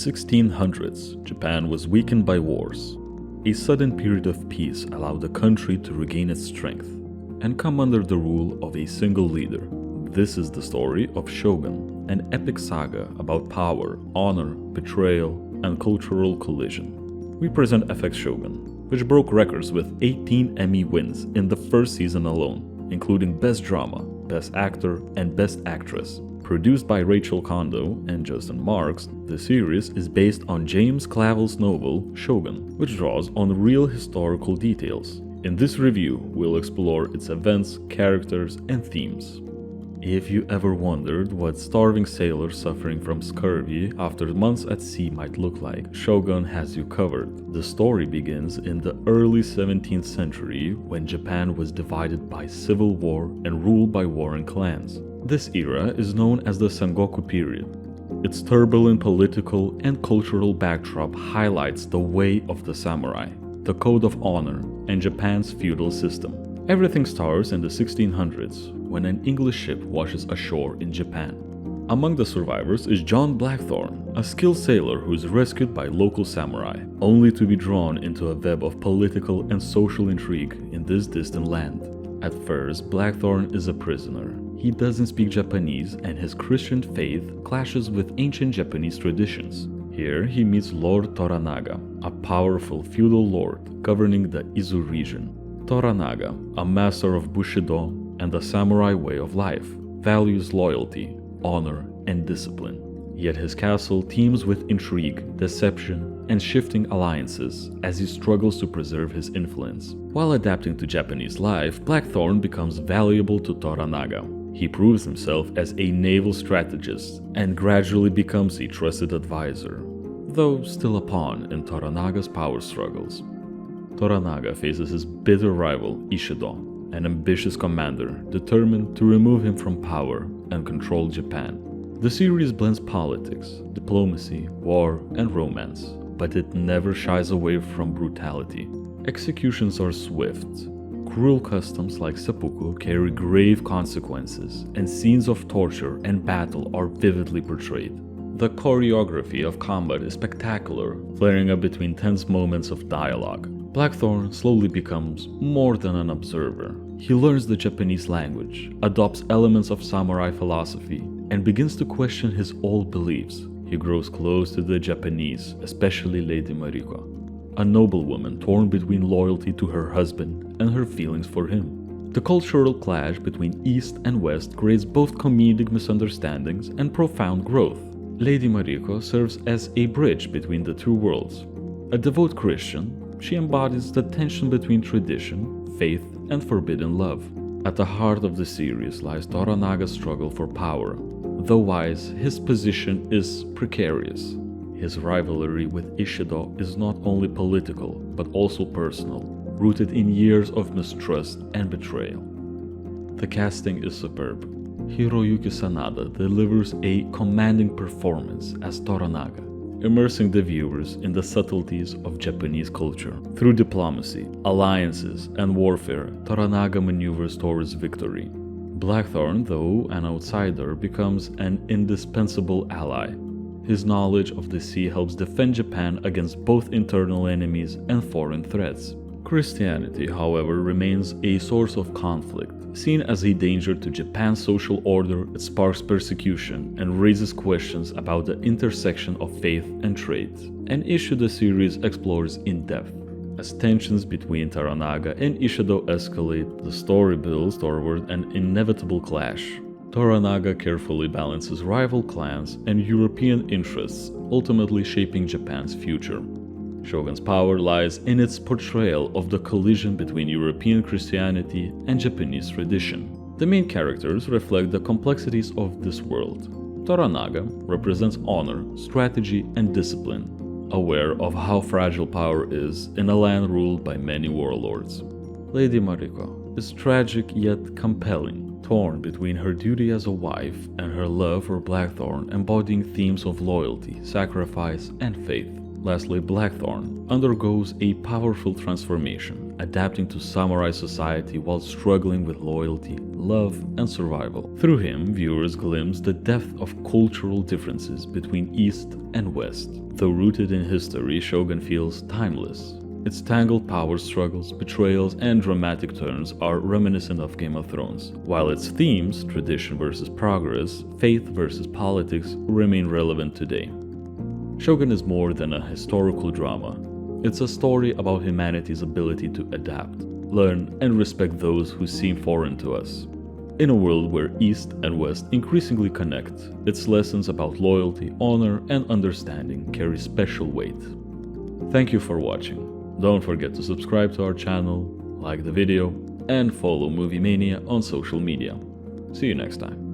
1600s, Japan was weakened by wars. A sudden period of peace allowed the country to regain its strength and come under the rule of a single leader. This is the story of Shogun, an epic saga about power, honor, betrayal, and cultural collision. We present FX Shogun, which broke records with 18 Emmy wins in the first season alone, including Best Drama, Best Actor, and Best Actress. Produced by Rachel Kondo and Justin Marks, the series is based on James Clavell's novel Shogun, which draws on real historical details. In this review, we'll explore its events, characters, and themes. If you ever wondered what starving sailors suffering from scurvy after months at sea might look like, Shogun has you covered. The story begins in the early 17th century when Japan was divided by civil war and ruled by warring clans. This era is known as the Sengoku period. Its turbulent political and cultural backdrop highlights the way of the samurai, the code of honor, and Japan's feudal system. Everything starts in the 1600s when an English ship washes ashore in Japan. Among the survivors is John Blackthorne, a skilled sailor who is rescued by local samurai, only to be drawn into a web of political and social intrigue in this distant land. At first, Blackthorne is a prisoner. He doesn't speak Japanese, and his Christian faith clashes with ancient Japanese traditions. Here he meets Lord Toranaga, a powerful feudal lord governing the Izu region. Toranaga, a master of Bushido and the samurai way of life, values loyalty, honor, and discipline. Yet his castle teems with intrigue, deception, and shifting alliances as he struggles to preserve his influence. While adapting to Japanese life, Blackthorne becomes valuable to Toranaga. He proves himself as a naval strategist and gradually becomes a trusted advisor, though still a pawn in Toranaga's power struggles. Toranaga faces his bitter rival Ishido, an ambitious commander determined to remove him from power and control Japan. The series blends politics, diplomacy, war, and romance, but it never shies away from brutality. Executions are swift. Cruel customs like seppuku carry grave consequences, and scenes of torture and battle are vividly portrayed. The choreography of combat is spectacular, flaring up between tense moments of dialogue. Blackthorne slowly becomes more than an observer. He learns the Japanese language, adopts elements of samurai philosophy, and begins to question his old beliefs. He grows close to the Japanese, especially Lady Mariko, a noblewoman torn between loyalty to her husband and her feelings for him. The cultural clash between East and West creates both comedic misunderstandings and profound growth. Lady Mariko serves as a bridge between the two worlds. A devout Christian, she embodies the tension between tradition, faith, and forbidden love. At the heart of the series lies Toranaga's struggle for power. Though wise, his position is precarious. His rivalry with Ishido is not only political, but also personal, rooted in years of mistrust and betrayal. The casting is superb. Hiroyuki Sanada delivers a commanding performance as Toranaga, immersing the viewers in the subtleties of Japanese culture. Through diplomacy, alliances, and warfare, Toranaga maneuvers towards victory. Blackthorne, though an outsider, becomes an indispensable ally. His knowledge of the sea helps defend Japan against both internal enemies and foreign threats. Christianity, however, remains a source of conflict. Seen as a danger to Japan's social order, it sparks persecution and raises questions about the intersection of faith and trade, an issue the series explores in depth. As tensions between Toranaga and Ishido escalate, the story builds toward an inevitable clash. Toranaga carefully balances rival clans and European interests, ultimately shaping Japan's future. Shogun's power lies in its portrayal of the collision between European Christianity and Japanese tradition. The main characters reflect the complexities of this world. Toranaga represents honor, strategy, and discipline, aware of how fragile power is in a land ruled by many warlords. Lady Mariko is tragic yet compelling, torn between her duty as a wife and her love for Blackthorne, embodying themes of loyalty, sacrifice, and faith. Lastly, Blackthorne undergoes a powerful transformation, adapting to samurai society while struggling with loyalty, love, and survival. Through him, viewers glimpse the depth of cultural differences between East and West. Though rooted in history, Shogun feels timeless. Its tangled power struggles, betrayals, and dramatic turns are reminiscent of Game of Thrones, while its themes, tradition versus progress, faith versus politics, remain relevant today. Shogun is more than a historical drama. It's a story about humanity's ability to adapt, learn, and respect those who seem foreign to us. In a world where East and West increasingly connect, its lessons about loyalty, honor, and understanding carry special weight. Thank you for watching. Don't forget to subscribe to our channel, like the video, and follow Moviemania on social media. See you next time.